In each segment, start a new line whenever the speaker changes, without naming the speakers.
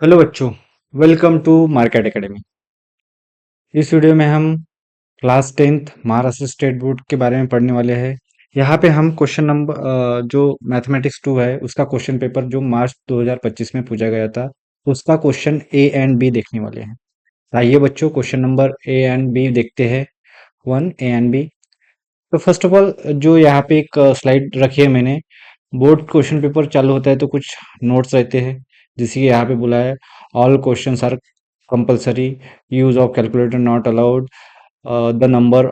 Hello बच्चों, welcome to market academy. इस video में हम class 10th Maharashtra state board के बारे में पढ़ने वाले हैं। यहाँ पे हम क्वेश्चन नंबर जो मैथमेटिक्स 2 है उसका क्वेश्चन पेपर जो मार्च 2025 में पूछा गया था उसका क्वेश्चन ए एंड बी देखने वाले हैं। आइए बच्चों question number A and B देखते हैं। One A and B. तो फर्स्ट ऑफ ऑल जो यहाँ पे एक स्लाइड रखी है मैंने, बोर्ड क्वेश्चन पेपर चालू होता है तो कुछ नोट्स रहते हैं। जैसे कि यहाँ पे बोला है all questions are compulsory, use of calculator not allowed, the number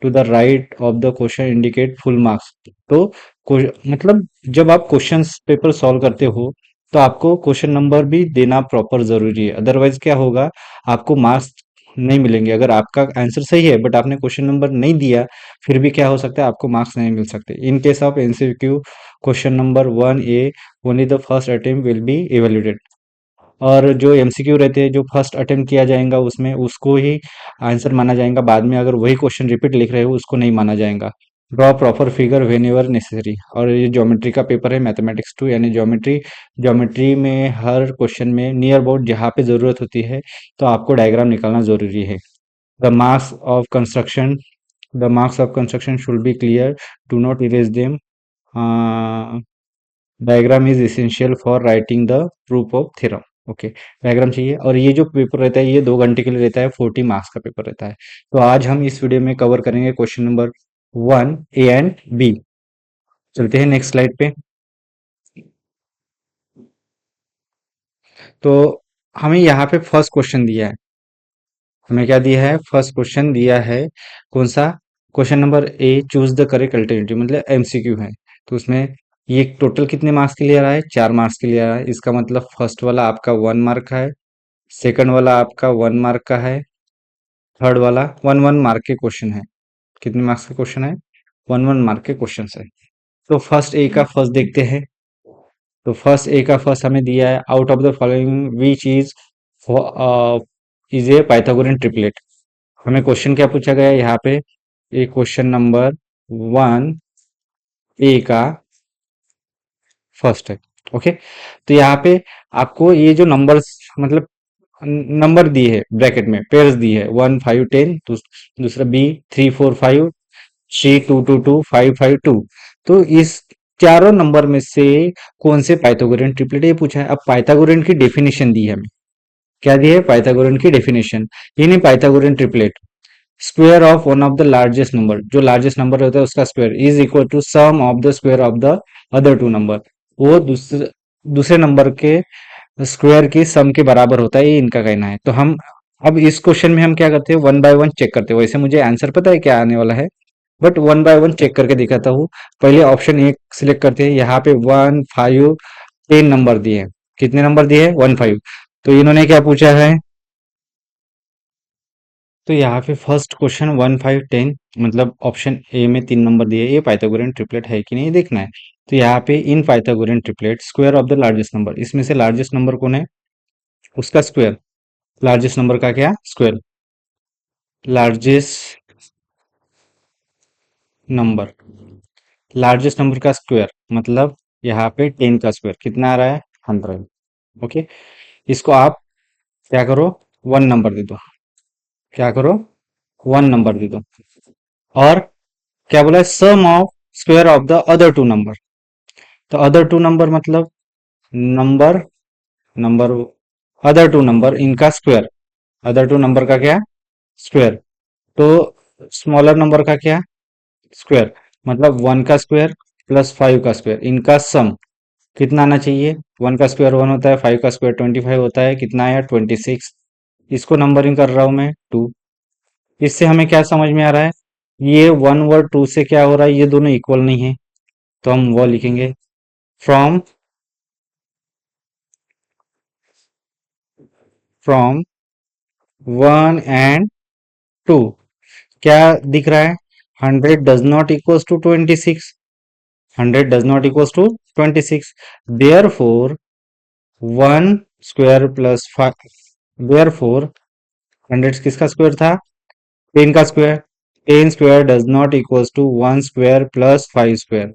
to the right of the question indicate full marks. तो मतलब जब आप क्वेश्चंस पेपर सॉल्व करते हो तो आपको क्वेश्चन नंबर भी देना प्रॉपर जरूरी है, अदरवाइज क्या होगा, आपको मार्क्स नहीं मिलेंगे। अगर आपका आंसर सही है बट आपने क्वेश्चन नंबर नहीं दिया फिर भी क्या हो सकता है, आपको मार्क्स नहीं मिल सकते। In case of MCQ question number 1A only the first attempt will be evaluated. और जो एमसीक्यू रहते हैं जो फर्स्ट अटेम्प्ट किया जाएगा उसमें उसको ही आंसर माना जाएगा, बाद में अगर वही क्वेश्चन रिपीट लिख रहे हो उसको नहीं माना जाएगा। Draw proper figure when ever necessary. और ये ज्योमेट्री का पेपर है, मैथमेटिक्स 2 यानी ज्योमेट्री। ज्योमेट्री में हर क्वेश्चन में नियर अबाउट जहाँ पे जरूरत होती है तो आपको डायग्राम निकालना जरूरी है। The marks of construction the marks of construction should be clear, do not erase them. Diagram is essential for writing the proof of theorem. Okay, diagram चाहिए। और ये जो पेपर रहता है ये 2 घंटे के लिए रहता है, 40 मार्क्स का पेपर रहता है। तो आज हम इस वीडियो में कवर करेंगे question number 1A and B। चलते हैं नेक्स्ट स्लाइड पे। तो हमें यहाँ पे फर्स्ट क्वेश्चन दिया है। हमें क्या दिया है, फर्स्ट क्वेश्चन दिया है। कौन सा? Question number A, choose the correct alternative, मतलब एमसीक्यू है। तो उसमें ये टोटल कितने मार्क्स के लिए आ रहा है? 4 मार्क्स के लिए आ रहा है। इसका मतलब फर्स्ट वाला आपका 1 मार्क का है, सेकंड वाला आपका 1 मार्क का है, थर्ड वाला 1 1 मार्क के क्वेश्चन है। कितने मार्क्स का क्वेश्चन है? 1 1 मार्क के क्वेश्चन है। तो फर्स्ट ए का फर्स्ट देखते हैं। तो फर्स्ट ए का फर्स्ट हमें दिया है, out of the following which is a Pythagorean triplet. हमें क्वेश्चन क्या पूछा गया है यहाँ पे? ये क्वेश्चन नंबर 1A का फर्स्ट है। ओके, तो यहाँ पे आपको ये जो नंबर्स मतलब नंबर दिए है ब्रैकेट में, पेयर्स दी है 1 5 10, दूसरा B 3 4 5, C 2 2 2 5 5 2। तो इस चारों नंबर में से कौन से पाइथागोरन ट्रिपलेट, ये पूछा है। अब पाइथागोरन की डेफिनेशन दी है हमें। क्या दी है? पाइथागोरन की डेफिनेशन। ये नहीं, Pythagorean triplet square of one of the largest number, जो लार्जेस्ट नंबर होता है उसका square is equal to sum of the square of the other two number. वो दूसरे दूसरे नंबर के स्क्वायर की सम के बराबर होता है, ये इनका कहना है। तो हम अब इस क्वेश्चन में हम क्या करते हैं, वन बाय वन चेक करते हैं। वैसे मुझे आंसर पता है क्या आने वाला है, but one by one check करके दिखाता हूँ। पहले ऑप्शन एक सिलेक्ट करते हैं। यहाँ पे 1 5 10 नंबर दिए हैं। कितने नंबर दिए हैं? 1 5। तो इन्होंने क्या पूछा है? तो यहाँ पे फर्स्ट क्वेश्चन 1 5 10, मतलब ऑप्शन ए में 3 नंबर दिए, ये पाइथागोरन ट्रिपलेट है कि नहीं देखना है। तो यहाँ पे in Pythagorean triplet square of the largest number, इसमें से लार्जेस्ट नंबर कौन है? उसका स्क्वायर। लार्जेस्ट नंबर का क्या? Square. Largest number, largest number का स्क्वायर मतलब यहाँ पे 10 का स्क्वायर कितना आ रहा है? 100। ओके, इसको आप क्या करो, 1 नंबर दे दो। क्या करो? 1 नंबर दे दो। और क्या बोला है? Sum of square of the other two number. तो अदर टू नंबर मतलब number number other two number इनका स्क्वायर। अदर टू नंबर का क्या? स्क्वायर। तो स्मॉलर नंबर का क्या? स्क्वायर। मतलब 1 का स्क्वायर प्लस 5 का स्क्वायर, इनका सम कितना आना चाहिए? 1 का स्क्वायर 1 होता है, 5 का स्क्वायर 25 होता है, कितना आया? 26। इसको नंबरिंग कर रहा हूं मैं 2। इससे हमें क्या समझ में आ रहा है? ये 1 और 2 से क्या हो रहा है, ये दोनों इक्वल नहीं है। तो हम वो लिखेंगे, फ्रॉम फ्रॉम 1 and 2 क्या दिख रहा है? 100 does not equals to 26। 100 does not equals to 26। Therefore 1 square plus 5, therefore 100 किसका स्क्वायर था? 10 का square. 10 square does not equals to 1 square plus 5 square.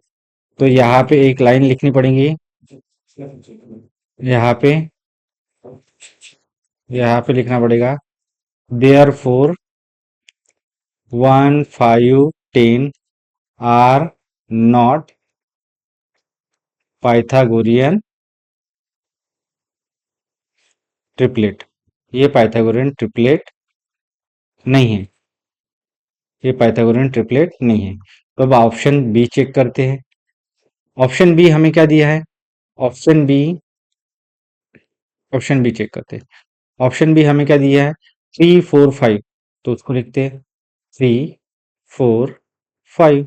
तो यहाँ पे एक लाइन लिखनी पड़ेगी। यहाँ पे यहाँ पे लिखना पड़ेगा therefore 1, 5, 10 are not Pythagorean triplet. ये पाइथागोरियन ट्रिपलेट नहीं है। ये पाइथागोरियन ट्रिपलेट नहीं है। तो अब ऑप्शन बी चेक करते हैं। ऑप्शन बी हमें क्या दिया है? Option B option B check करते हैं। ऑप्शन बी हमें क्या दिया है? 3, 4, 5। तो उसको लिखते हैं 3, 4, 5।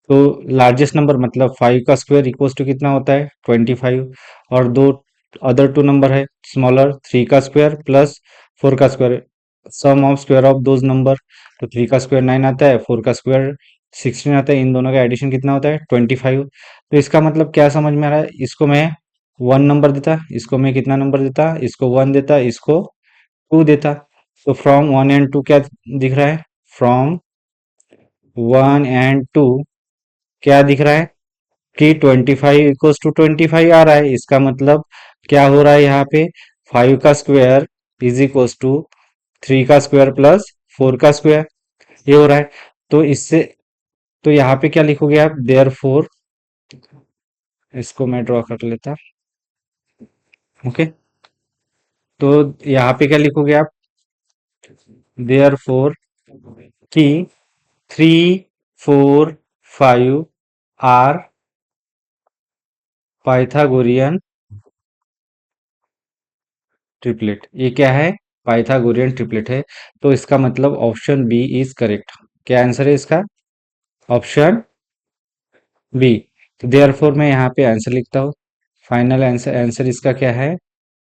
तो लार्जेस्ट नंबर मतलब 5 का स्क्वायर इक्वल्स टू कितना होता है? 25। और दो अदर टू नंबर है स्मॉलर, 3 का स्क्वायर प्लस 4 का square, sum of square of those number. तो 3 का स्क्वायर 9 आता है, 4 का स्क्वायर 16 आता है। इन दोनों का एडिशन कितना होता है? 25। तो इसका मतलब क्या समझ में आ रहा है? इसको मैं 1 नंबर देता, इसको मैं कितना नंबर देता? इसको 1 देता, इसको 2 देता। तो फ्रॉम 1 एंड 2 क्या दिख रहा है? फ्रॉम 1 एंड 2 क्या दिख रहा है कि 25 इक्वल्स टू 25 आ रहा है। इसका मतलब क्या हो रहा है यहाँ पे? 5 का स्क्वायर इज इक्वल्स टू 3 का स्क्वायर प्लस 4 का स्क्वायर, ये हो रहा है। तो इससे तो यहाँ पे क्या लिखोगे आप? देयर फोर, इसको मैं ड्रॉ कर लेता। ओके, तो यहाँ पे क्या लिखोगे आप? देयर फोर की 3, 4, 5 आर पाइथागोरियन ट्रिपलेट। ये क्या है? पाइथागोरियन ट्रिपलेट है। तो इसका मतलब ऑप्शन बी इज करेक्ट। क्या आंसर है इसका? Option B. तो देयरफॉर मैं यहाँ पे आंसर लिखता हूँ। फाइनल आंसर, आंसर इसका क्या है?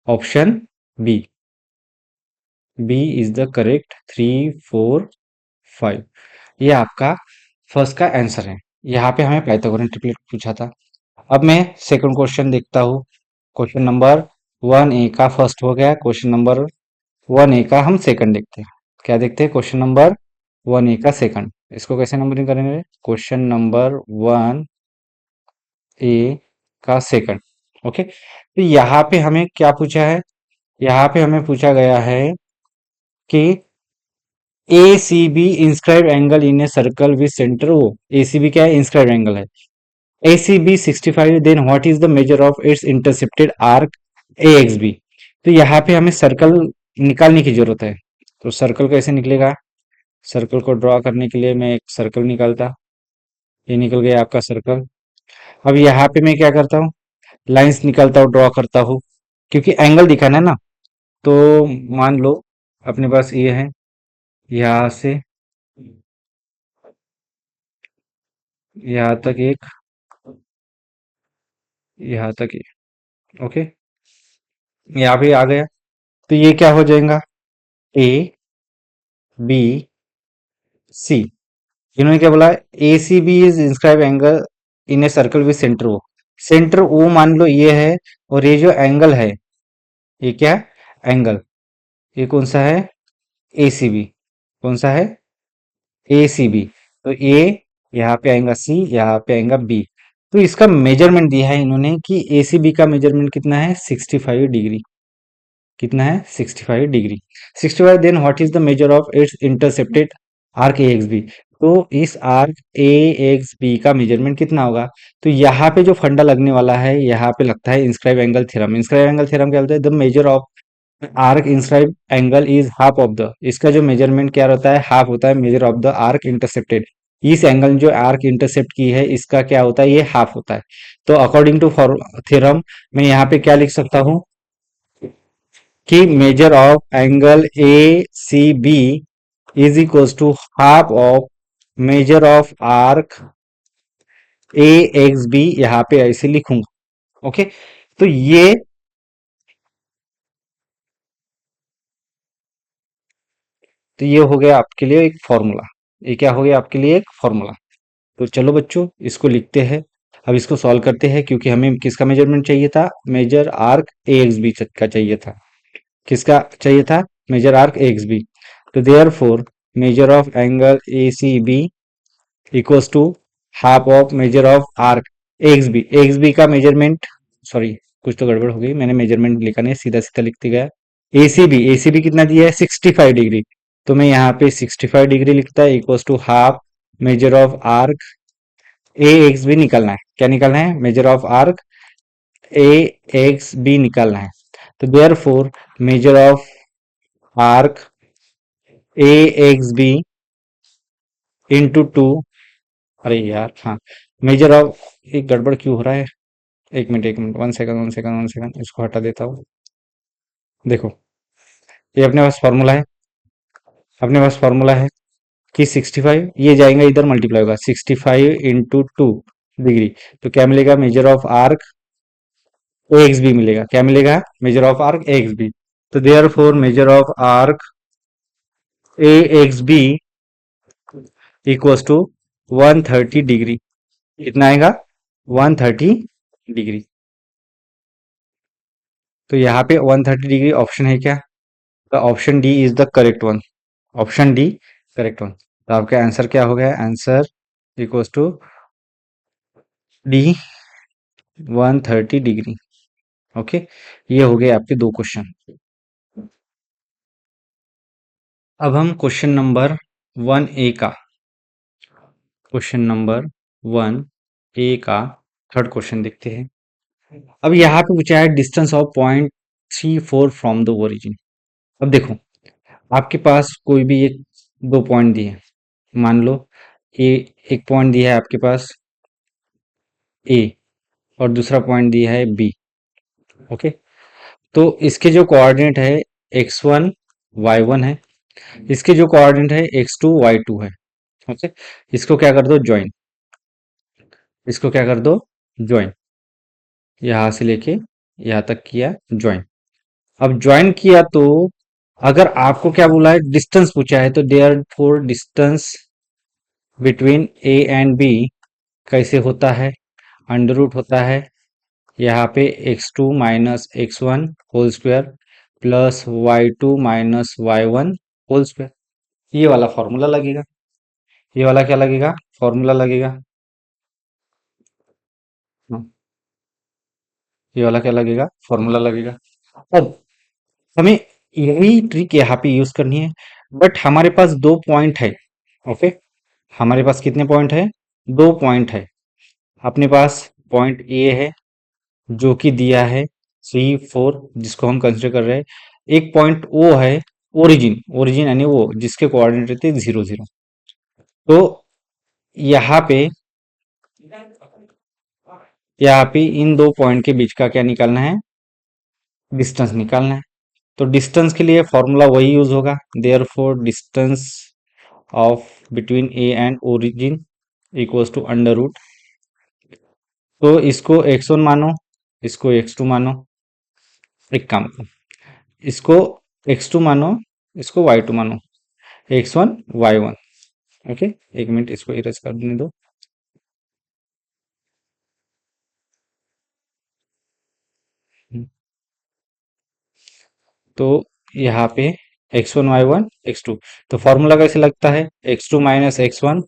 Option B. B is the correct. 3, 4, 5 ये आपका फर्स्ट का आंसर है। यहाँ पे हमें पाइथागोरियन ट्रिपलेट पूछा था। अब मैं सेकंड क्वेश्चन देखता हूँ। क्वेश्चन नंबर 1A का फर्स्ट हो गया। क्वेश्चन नंबर 1A का हम सेकंड देखते हैं। क्या देखते हैं? क्वेश्चन नंबर 1A का सेकंड। इसको कैसे नंबरिंग करेंगे? क्वेश्चन नंबर 1A का सेकंड। ओके, तो यहाँ पे हमें क्या पूछा है? यहाँ पे हमें पूछा गया है कि A C B inscribe angle in a circle with centre O. A C B क्या है? इंस्क्राइब एंगल है। A C B 65, then what is the measure of its intercepted arc A X B. तो यहाँ पे हमें circle निकालने की जरूरत है। तो सर्कल कैसे निकलेगा? सर्कल को ड्रॉ करने के लिए मैं एक सर्कल निकालता। ये निकल गया आपका सर्कल। अब यहाँ पे मैं क्या करता हूँ? लाइंस निकालता हूँ, ड्रॉ करता हूँ, क्योंकि एंगल दिखाना है ना। तो मान लो अपने पास ये है, यहाँ से यहाँ तक एक, यहाँ तक ये। ओके, यहाँ पे आ गया। तो ये क्या हो जाएगा? A B C. इन्होंने क्या बोला? A C B is inscribe angle in a circle with centre O. Centre O मान लो ये है, और ये जो एंगल है, ये क्या? एंगल। ये कौन सा है? A C B. कौन सा है? A C B. तो ए यहाँ पे आएगा, सी यहाँ पे आएगा, बी। तो इसका मेजरमेंट दिया है इन्होंने कि ए सी बी का मेजरमेंट कितना है? 65 डिग्री। कितना है? 65 degree. 65, then what is the measure of its intercepted arc A X B. तो इस आर्क ए एक्स बी का मेजरमेंट कितना होगा? तो यहाँ पे जो फंडा लगने वाला है, यहाँ पे लगता है inscribe angle theorem. Inscribe angle theorem क्या बोलता है? The measure of arc inscribe angle is half of the. इसका जो मेजरमेंट क्या होता है? हाफ होता है measure of the arc intercepted. इस एंगल जो आर्क इंटरसेप्ट की है, इसका क्या होता है? ये हाफ होता है। तो अकॉर्डिंग टू थ्योरम मैं यहाँ पे क्या लिख सकता हूँ कि measure of angle A C B is equals to half of measure of arc A X B. यहाँ पे ऐसे लिखूंगा। ओके, तो ये हो गया आपके लिए एक फॉर्मूला। ये क्या हो गया आपके लिए? एक फॉर्मूला। तो चलो बच्चों, इसको लिखते हैं। अब इसको सॉल्व करते हैं, क्योंकि हमें किसका मेजरमेंट चाहिए था? Measure arc A X B का चाहिए था। किसका चाहिए था? Measure arc A X B. तो therefore measure of angle A C B equals to half of measure of arc X B. X B का मेजरमेंट, सॉरी, कुछ तो गड़बड़ हो गई, मैंने मेजरमेंट लिखा नहीं, सीधा सीधा लिखते गया। एसीबी कितना दिया है, 65 डिग्री। तो मैं यहाँ पे 65 डिग्री लिखता है, equals to half measure of arc A X B निकालना है। क्या निकालना है, measure of arc A X B निकालना है। तो therefore measure of arc A X B into two, अरे यार हाँ, मेजर ऑफ, एक गड़बड़ क्यों हो रहा है, एक मिनट, 1 सेकंड, इसको हटा देता हूँ। देखो, ये अपने पास फॉर्मूला है कि 65, ये जाएगा इधर, मल्टीप्लाई होगा 65 इंटू 2 डिग्री। तो क्या मिलेगा, measure of arc A X B मिलेगा। क्या मिलेगा, measure of arc A X B. तो therefore measure of arc A X B equals to 130 degree. कितना आएगा, 130 डिग्री। तो यहाँ पे 130 डिग्री ऑप्शन है क्या, तो option D is the correct one. Option D correct one. तो आपका आंसर क्या हो गया, answer equals to D, 130 degree. Okay, ये हो गए आपके दो क्वेश्चन। अब हम क्वेश्चन नंबर 1 ए का थर्ड क्वेश्चन देखते हैं। अब यहाँ पे पूछा है distance of .34 from the origin. अब देखो, आपके पास कोई भी एक दो पॉइंट दिए, मान लो ए, एक पॉइंट दिया है आपके पास ए और दूसरा पॉइंट दिया है बी। ओके, तो इसके जो कोऑर्डिनेट है x1 y1 है, इसके जो कोऑर्डिनेट है x2 y2 है। ओके, इसको क्या कर दो, ज्वाइन। इसको क्या कर दो, ज्वाइन। यहां से लेके यहां तक किया ज्वाइन। अब ज्वाइन किया तो अगर आपको क्या बोला है, डिस्टेंस पूछा है, तो therefore distance between A and B कैसे होता है, अंडर रूट होता है यहाँ पे x2 minus x1 whole square plus y2 minus y1 whole square. ये वाला फॉर्मूला लगेगा, ये वाला क्या लगेगा, फॉर्मूला लगेगा। हाँ, ये वाला क्या लगेगा, फॉर्मूला लगेगा। अब हमें यही ट्रिक यहाँ पे यूज करनी है, बट हमारे पास दो पॉइंट है। ओके, हमारे पास कितने पॉइंट है, दो पॉइंट है। अपने पास पॉइंट ए है जो कि दिया है C4, जिसको हम कंसिडर कर रहे हैं। एक पॉइंट ओ है, ओरिजिन, ओरिजिन यानी वो जिसके कोऑर्डिनेट रहते हैं 0 0। तो यहाँ पे यहाँ पे इन दो पॉइंट के बीच का क्या निकालना है, डिस्टेंस निकालना है। तो डिस्टेंस के लिए फॉर्मूला वही यूज होगा, therefore distance of between A and origin equals to under root. तो इसको x1 मानो, इसको x2 मानो, एक काम करो, इसको x2 मानो, इसको y2 मानो, x1 y1। ओके, एक मिनट इसको इरेज कर देने दो। तो यहाँ पे x1 y1 x2, तो फॉर्मूला कैसे लगता है, x2 minus x1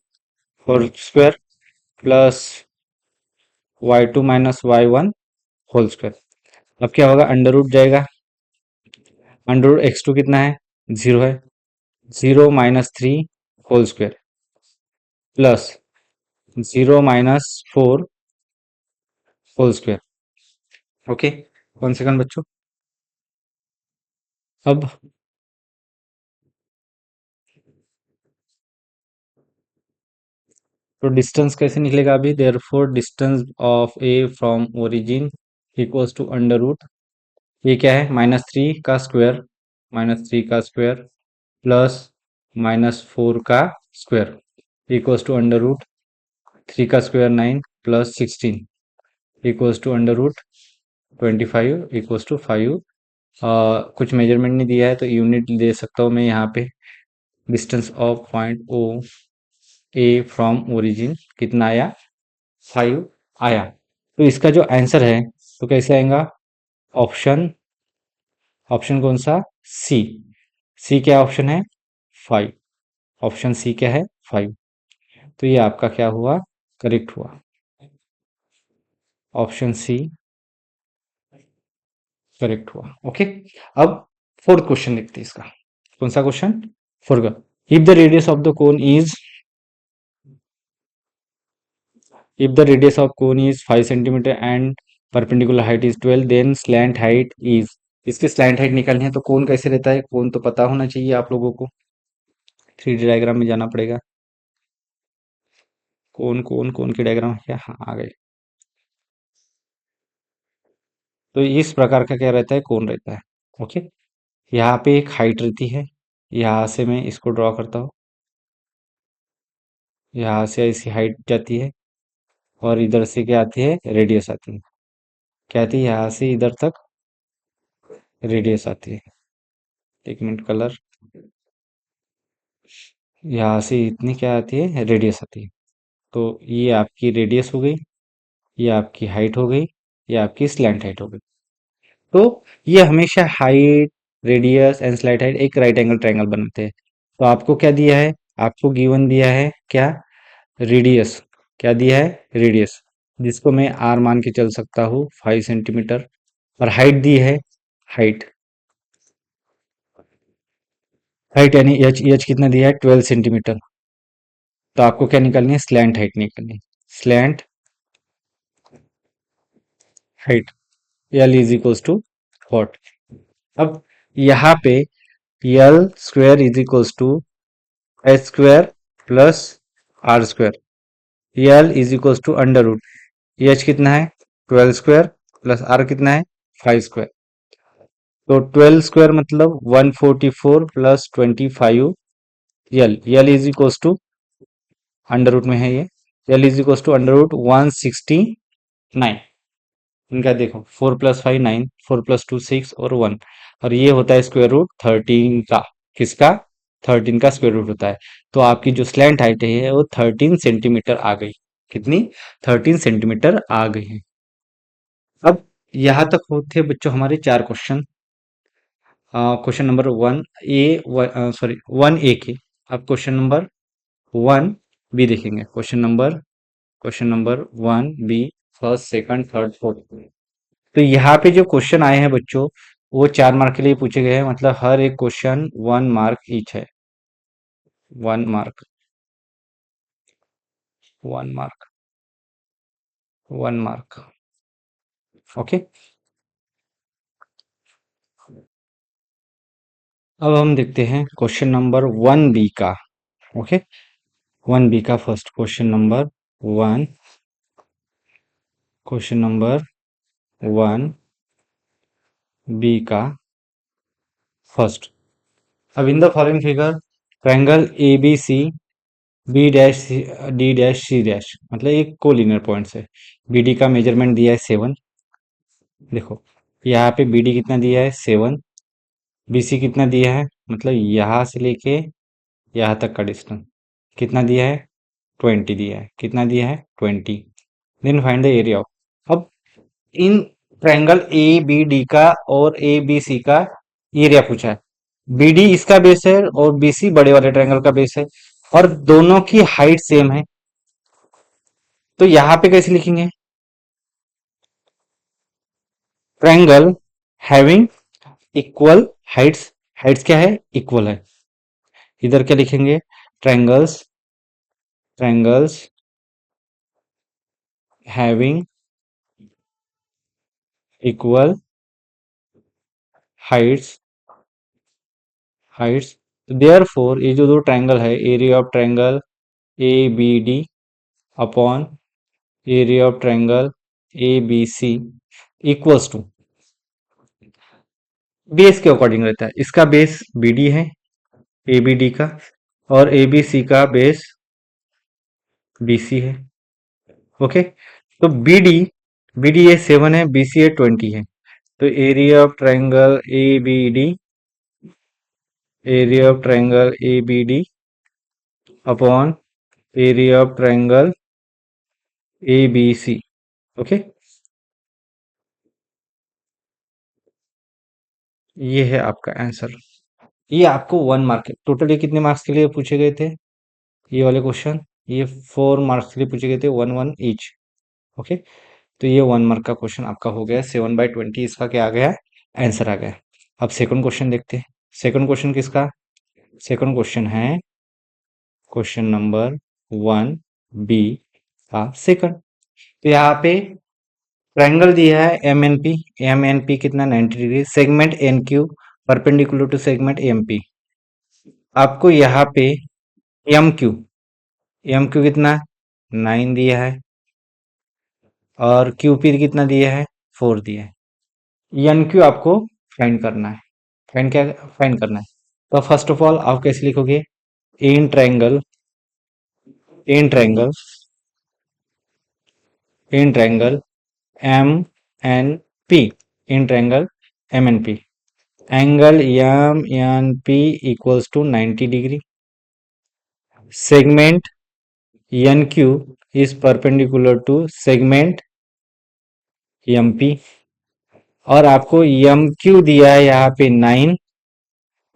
whole square plus y2 minus y1 whole square. अब क्या होगा, अंडर रूट जाएगा, अंडर रूट x2 कितना है, 0 है, 0 - 3 whole square plus 0 - 4 whole square. Okay, 1 second बच्चों। अब तो डिस्टेंस कैसे निकलेगा अभी, therefore distance of A from origin equals to under root, ये क्या है, -3 का स्क्वायर प्लस -4 का square equals to under root 3 का square 9 plus 16 equals to under root 25 equals to 5। कुछ मेजरमेंट नहीं दिया है तो यूनिट दे सकता हूँ मैं यहाँ पे। Distance of point O A from origin कितना आया, 5 आया। तो इसका जो आंसर है तो कैसे आएगा, ऑप्शन, ऑप्शन कौन सा, सी। सी क्या ऑप्शन है, 5। ऑप्शन सी क्या है, 5। तो ये आपका क्या हुआ, करेक्ट हुआ, ऑप्शन सी करेक्ट हुआ। ओके, अब फोर्थ क्वेश्चन देखते हैं इसका। कौन सा क्वेश्चन? फोर्थ का। If the radius of the cone is if the radius of cone is 5 centimetre and perpendicular height is 12, then slant height is. इसकी स्लैंट हाइट निकालनी है तो कोन कैसे रहता है? कोन तो पता होना चाहिए आप लोगों को, 3D डायग्राम में जाना पड़ेगा। कोन कोन कोन की डायग्राम क्या? हाँ, आ गए। तो इस प्रकार का क्या रहता है? कोन रहता है। ओके, यहाँ पे एक हाइट रहती है, यहाँ से मैं इसको ड्रॉ करता हूँ, यहाँ से ऐसी हाइट जाती है और इधर से क्या आती है? रेडियस आती है। क्या आती है? यहाँ से इधर तक रेडियस आती है। एक मिनट, कलर। यहाँ से इतनी क्या आती है? रेडियस आती है। तो ये आपकी रेडियस हो गई, ये आपकी हाइट हो गई, ये आपकी स्लैंट हाइट हो गई। तो ये हमेशा height, radius and slight height एक राइट एंगल ट्रायंगल बनाते हैं। तो आपको क्या दिया है? आपको गिवन दिया है क्या? रेडियस। क्या दिया है? रेडियस, जिसको मैं आर मान के चल सकता हूँ 5 सेंटीमीटर। और हाइट दी है, हाइट। हाइट यानी एच, एच कितना दिया है? 12 सेंटीमीटर। तो आपको क्या निकालनी है? स्लैंट हाइट निकालनी है। Slant height, L is equals to what? अब यहाँ पे L square is equals to H square plus R square. L is equals to under root, H कितना है? 12 स्क्वायर प्लस आर कितना है? 5 स्क्वायर। तो 12 स्क्वायर मतलब 144 plus 25। L, L is equals to under root में है ये, L is equals to under root 169। इनका देखो, 4 + 5 9, 4 + 2 6 और 1। और ये होता है स्क्वायर रूट 13 का। किसका? 13 का स्क्वायर रूट होता है। तो आपकी जो स्लैंट हाइट है वो 13 सेंटीमीटर आ गई। कितनी? 13 सेंटीमीटर आ गई है। अब यहाँ तक होते हैं बच्चों हमारे 4 क्वेश्चन। क्वेश्चन नंबर 1 के। अब क्वेश्चन नंबर 1 बी देखेंगे। Question number 1 B, first second third fourth. तो यहाँ पे जो क्वेश्चन आए हैं बच्चों, वो 4 मार्क के लिए पूछे गए हैं। मतलब हर एक क्वेश्चन 1 मार्क ईच है। 1 मार्क, 1 मार्क, 1 मार्क। ओके, अब हम देखते हैं क्वेश्चन नंबर 1 बी का। ओके, 1 बी का first question number 1, question number 1 B का फर्स्ट। अब in the following figure, triangle A B C, B dash D dash C dash, मतलब एक कोलिनियर पॉइंट्स है। बी डी का मेजरमेंट दिया है 7। देखो, यहाँ पे बी डी कितना दिया है? 7। बी सी कितना दिया है? मतलब यहाँ से लेके यहाँ तक का डिस्टेंस कितना दिया है? 20 दिया है। कितना दिया है? 20। Then find the area of. अब इन ट्रायंगल ए बी डी का और ए बी सी का एरिया पूछा है। बी डी इसका बेस है और बी सी बड़े वाले ट्रायंगल का बेस है, और दोनों की हाइट सेम है। तो यहाँ पे कैसे लिखेंगे? Triangle having equal heights. Heights क्या है? इक्वल है। इधर क्या लिखेंगे? Triangles, triangles having equal heights, heights. Therefore ये जो दो ट्रायंगल है, area of triangle A B D upon area of triangle A B C equals to, base के अकॉर्डिंग रहता है। इसका बेस बी डी है, ए बी डी का, और ए बी सी का बेस बी सी है। ओके, तो बी डी ये 7 है, बी सी ये 20 है। तो area of triangle A B D, area of triangle A B D upon area of triangle A B C. Okay, ये है आपका आंसर। ये आपको 1 मार्क है। टोटल ये कितने मार्क्स के लिए पूछे गए थे ये वाले क्वेश्चन? ये 4 मार्क्स के लिए पूछे गए थे, 1 1 ईच। ओके, तो ये 1 मार्क का क्वेश्चन आपका हो गया। 7/20 इसका क्या आ गया? आंसर आ गया। अब सेकंड क्वेश्चन देखते हैं। सेकंड क्वेश्चन किसका? सेकंड क्वेश्चन है क्वेश्चन नंबर 1 बी का सेकंड। तो यहाँ पे ट्रायंगल दिया है M N P. M N P कितना? 90 degree. Segment N Q perpendicular to segment M P. आपको यहाँ पे एम क्यू, एम क्यू कितना? 9 दिया है, और क्यू पी कितना दिया है? 4 दिया है। एन क्यू आपको फाइंड करना है। फाइंड करना है। तो फर्स्ट ऑफ ऑल आप कैसे लिखोगे? In triangle, in triangle, in triangle M N P, in triangle M N P, angle M N P equals to 90 degree. Segment N Q is perpendicular to segment M P, और आपको M Q दिया है यहाँ पे 9,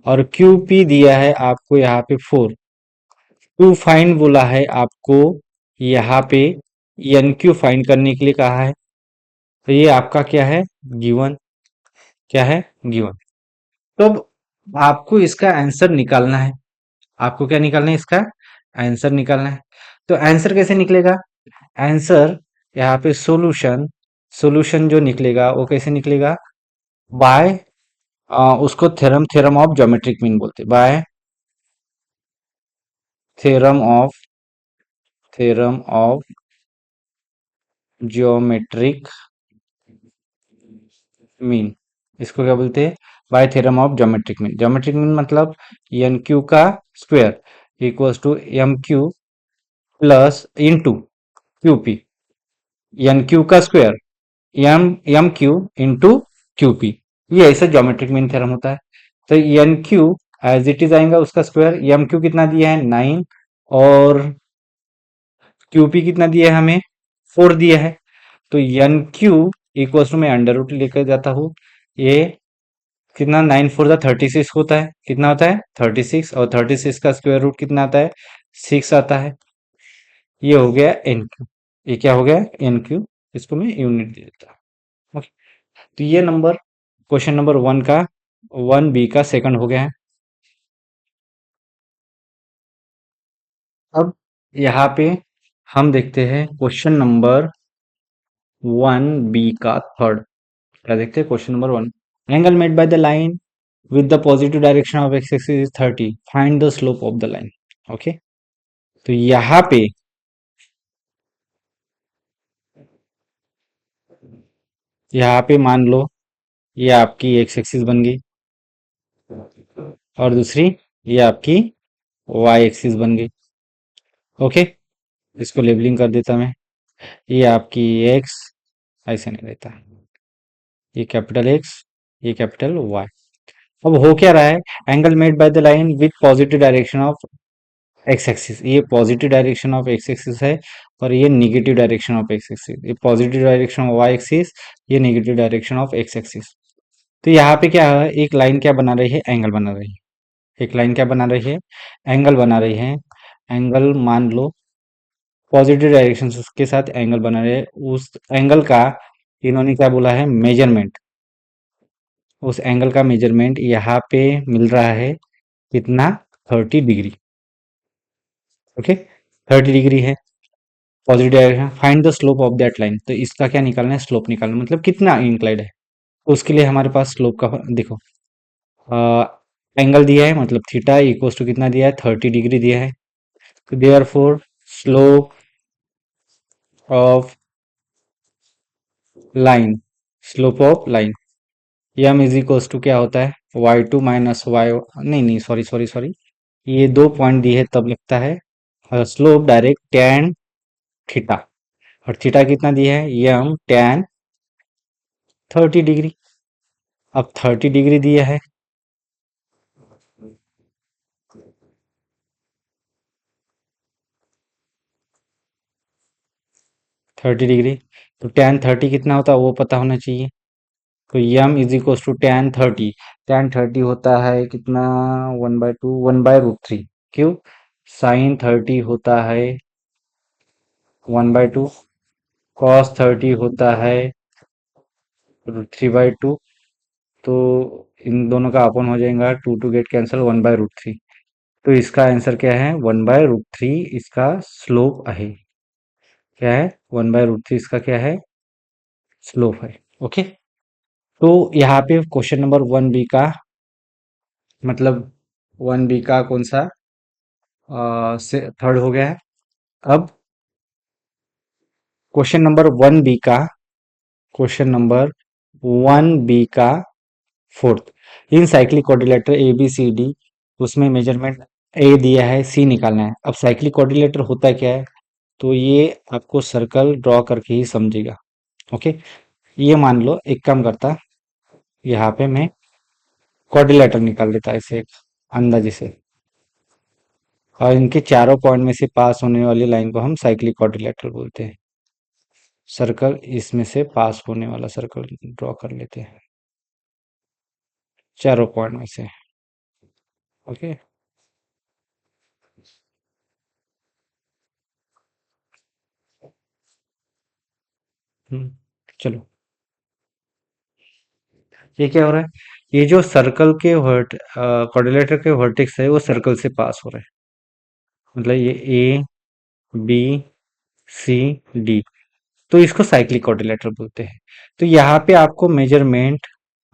और Q P दिया है आपको यहाँ पे 4। टू फाइंड बोला है आपको यहाँ पे, एन क्यू फाइंड करने के लिए कहा है। तो ये आपका क्या है? गिवन। क्या है? गिवन। तो अब आपको इसका आंसर निकालना है। आपको क्या निकालना है? इसका आंसर निकालना है। तो आंसर कैसे निकलेगा? आंसर यहाँ पे सॉल्यूशन, सॉल्यूशन जो निकलेगा वो कैसे निकलेगा? बाय, उसको थ्योरम ऑफ ज्योमेट्रिक मीन बोलते हैं। By theorem of, theorem of geometric mean, इसको क्या बोलते हैं? By theorem of geometric mean. Geometric mean मतलब एन क्यू का square equals to M Q plus into Q P. N Q का square, M M Q into Q P, ये ऐसा geometric mean theorem होता है। तो N Q as it is आएगा उसका स्क्वायर। एम क्यू कितना दिया है? 9, और क्यू पी कितना दिया है हमें? 4 दिया है। तो एन क्यू इक्वल्स टू, मैं अंडर रूट लेकर जाता हूँ, ये कितना? 9 4 जा 36 होता है। कितना होता है? 36, और 36 का स्क्वायर रूट कितना आता है? 6 आता है। ये हो गया एन क्यू। ये क्या हो गया? N Q. इसको मैं यूनिट दे देता हूँ। ओके। तो ये नंबर, क्वेश्चन नंबर 1 का, 1 बी का सेकंड हो गया है। अब यहाँ पे हम देखते हैं क्वेश्चन नंबर 1 बी का थर्ड। क्या देखते हैं? Question number 1, angle made by the line with the positive direction of x axis is 30, find the slope of the line। Okay. तो यहाँ पे मान लो ये आपकी एक्स एक्सिस बन गई, और दूसरी ये आपकी वाई एक्सिस बन गई। ओके। इसको लेबलिंग कर देता मैं। ये आपकी एक्स, ऐसे नहीं रहता, ये कैपिटल एक्स, ये कैपिटल वाई। अब हो क्या रहा है? Angle made by the line with positive direction of X axis, ये positive direction of X axis है, और ये negative direction of X axis. ये positive direction of Y axis, ये negative direction of X axis. तो यहाँ पे क्या है? एक लाइन क्या बना रही है? एंगल बना रही है। एक लाइन क्या बना रही है? एंगल बना रही है। एंगल मान लो पॉजिटिव डायरेक्शन के साथ एंगल बना रहे हैं। उस एंगल का इन्होंने क्या बोला है? मेजरमेंट। उस एंगल का मेजरमेंट यहाँ पे मिल रहा है कितना? 30 डिग्री। ओके, 30 डिग्री है positive direction. Find the slope of that line. तो इसका क्या निकालना है? स्लोप निकालना, मतलब कितना इंक्लाइड है। तो उसके लिए हमारे पास स्लोप का, देखो, एंगल दिया है, मतलब थीटा इक्वल्स टू कितना दिया है? 30 डिग्री दिया है। तो therefore slope of line, slope of line M is equals to क्या होता है? y2 माइनस वाई, नहीं नहीं, सॉरी सॉरी सॉरी, ये 2 पॉइंट दिए है तब लिखता है। और स्लोप डायरेक्ट tan थीटा, और थीटा कितना दिया है? M tan 30 degree. अब 30 डिग्री दिया है, 30 डिग्री। तो tan 30 कितना होता है वो पता होना चाहिए। तो m is equal to tan 30। tan 30 होता है कितना? 1/2, 1/√3। क्यों? sin 30 होता है 1/2, cos 30 होता है √3/2। तो इन दोनों का अपन हो जाएगा, टू टू गेट कैंसल, 1/√3। तो इसका आंसर क्या है, 1/√3 इसका स्लोप है। क्या है, 1/√3 इसका क्या है, स्लोप है। ओके, तो यहाँ पे क्वेश्चन नंबर 1 बी का मतलब 1 बी का कौन सा से थर्ड हो गया है। अब क्वेश्चन नंबर 1 बी का क्वेश्चन नंबर 1 बी का fourth, in cyclic quadrilateral A B C D, उसमें मेजरमेंट ए दिया है, सी निकालना है। अब साइक्लिक क्वाड्रिलेटर होता क्या है, तो ये आपको सर्कल ड्रॉ करके ही समझेगा। ओके, ये मान लो एक काम करता, यहाँ पे मैं क्वाड्रिलेटर निकाल देता ऐसे एक अंदाजे से, और इनके चारों पॉइंट में से पास होने वाली लाइन को हम साइक्लिक क्वाड्रिलेटर बोलते हैं। सर्कल इसमें से पास होने वाला सर्कल ड्रॉ कर लेते हैं चारों पॉइंट में से। ओके, चलो, ये क्या हो रहा है, ये जो सर्कल के क्वाड्रिलेटर के वर्टेक्स है वो सर्कल से पास हो रहे हैं। मतलब ये ए बी सी डी, तो इसको साइक्लिक क्वाड्रिलेटर बोलते हैं। तो यहाँ पे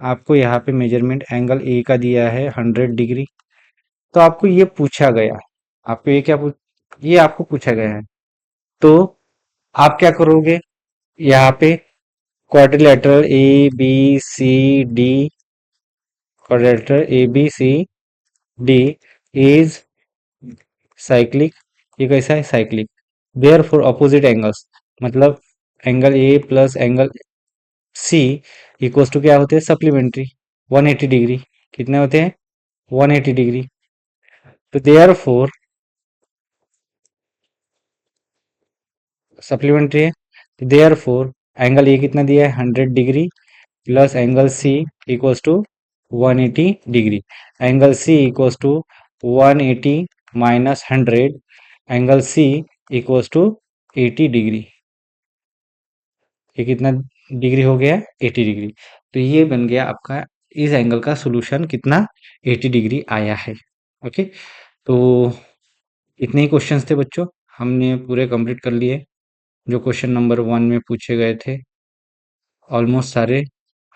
आपको यहाँ पे मेजरमेंट एंगल ए का दिया है 100 डिग्री। तो आपको ये पूछा गया, आपको ये क्या पूछ ये आपको पूछा गया है। तो आप क्या करोगे, यहाँ पे quadrilateral A B C D is cyclic. ये कैसा है, cyclic. Therefore opposite angles, मतलब angle A plus angle C equals to क्या होते हैं, सप्लीमेंट्री, 180 डिग्री। कितने होते हैं, 180 डिग्री। तो देयर फोर सप्लीमेंट्री है, देयर फोर एंगल ए कितना दिया है, 100 degree, plus angle C equals to 180 degree. Angle C equals to 180 minus 100, angle C equals to 80 degree. ये कितना डिग्री हो गया, 80 डिग्री। तो ये बन गया आपका, इस एंगल का सोल्यूशन कितना, 80 डिग्री आया है। ओके, तो इतने ही क्वेश्चंस थे बच्चों, हमने पूरे कंप्लीट कर लिए जो क्वेश्चन नंबर 1 में पूछे गए थे। ऑलमोस्ट सारे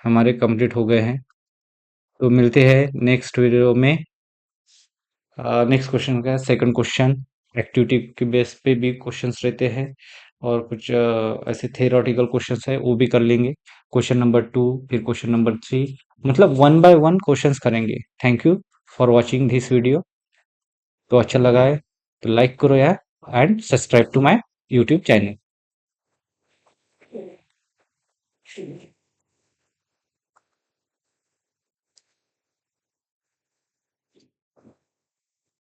हमारे कंप्लीट हो गए हैं। तो मिलते हैं नेक्स्ट वीडियो में। नेक्स्ट क्वेश्चन का सेकंड क्वेश्चन, एक्टिविटी के बेस पे भी क्वेश्चंस रहते हैं, और कुछ ऐसे थेरोटिकल क्वेश्चंस है वो भी कर लेंगे। क्वेश्चन नंबर 2, फिर क्वेश्चन नंबर 3, मतलब 1 बाय 1 क्वेश्चंस करेंगे। Thank you for watching this video. तो अच्छा लगा है तो लाइक करो यार, and subscribe to my YouTube channel.